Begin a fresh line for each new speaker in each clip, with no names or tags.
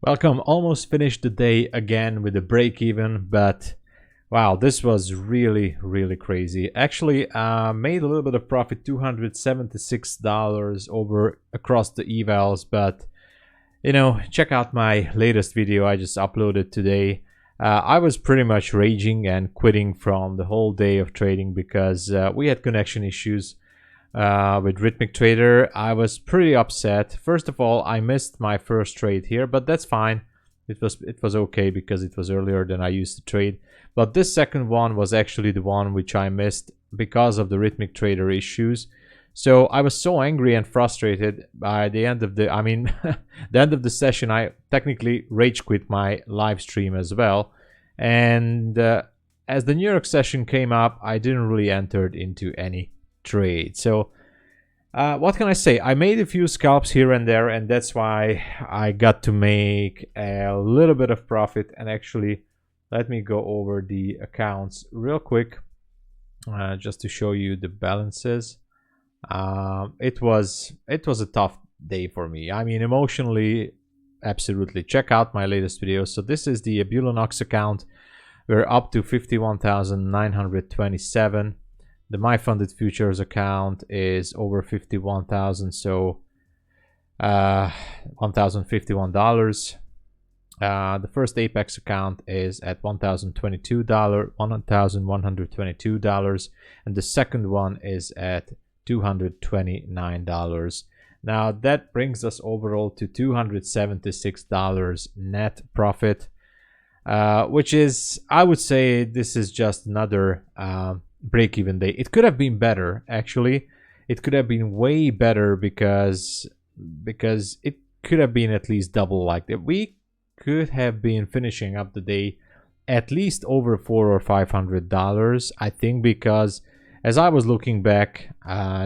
Welcome. Almost finished the day again with a break even, but wow, this was really crazy. Actually, made a little bit of profit, $276 over across the evals, but you know, check out my latest video I just uploaded today. I was pretty much raging and quitting from the whole day of trading because we had connection issues with Rhythmic Trader. I was pretty upset. First of all, I missed my first trade here, but that's fine. It was okay because it was earlier than I used to trade. But this second one was actually the one which I missed because of the Rhythmic Trader issues. So I was so angry and frustrated by the end of the, the end of the session. I technically rage quit my live stream as well. And as the New York session came up, I didn't really enter into any trade. So what can I say? I made a few scalps here and there, and that's why I got to make a little bit of profit. And actually, let me go over the accounts real quick just to show you the balances. It was a tough day for me. I mean, emotionally, absolutely. Check out my latest video. So this is the Bulenox account. We're up to 51,927. The My Funded Futures account is over 51,000, so $1,051. The first Apex account is at $1,122, and the second one is at $229. Now that brings us overall to $276 net profit, which is, I would say, this is just another break-even day. It could have been better, actually. It could have been way better because it could have been at least double like that. We could have been finishing up the day at least over $400 or $500, I think, because as I was looking back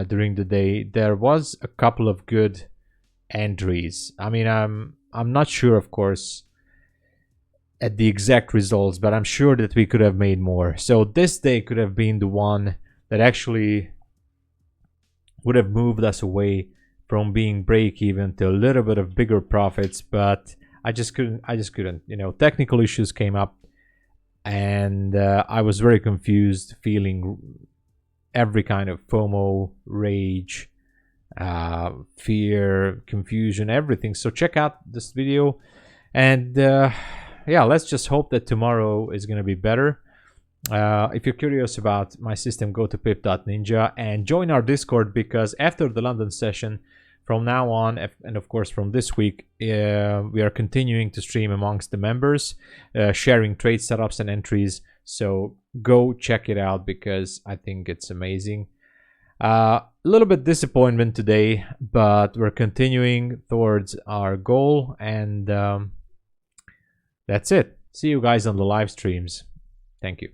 during the day, there was a couple of good entries. I mean, I'm not sure, of course, at the exact results, but I'm sure that we could have made more. So this day could have been the one that actually would have moved us away from being break even to a little bit of bigger profits, but I just couldn't. You know, technical issues came up, and I was very confused, feeling every kind of FOMO, rage, fear, confusion, everything. So check out this video, and yeah, let's just hope that tomorrow is going to be better. If you're curious about my system, go to pip.ninja and join our Discord, because after the London session, from now on, and of course from this week, we are continuing to stream amongst the members, sharing trade setups and entries. So go check it out because I think it's amazing. A little bit disappointment today, but we're continuing towards our goal, and that's it. See you guys on the live streams. Thank you.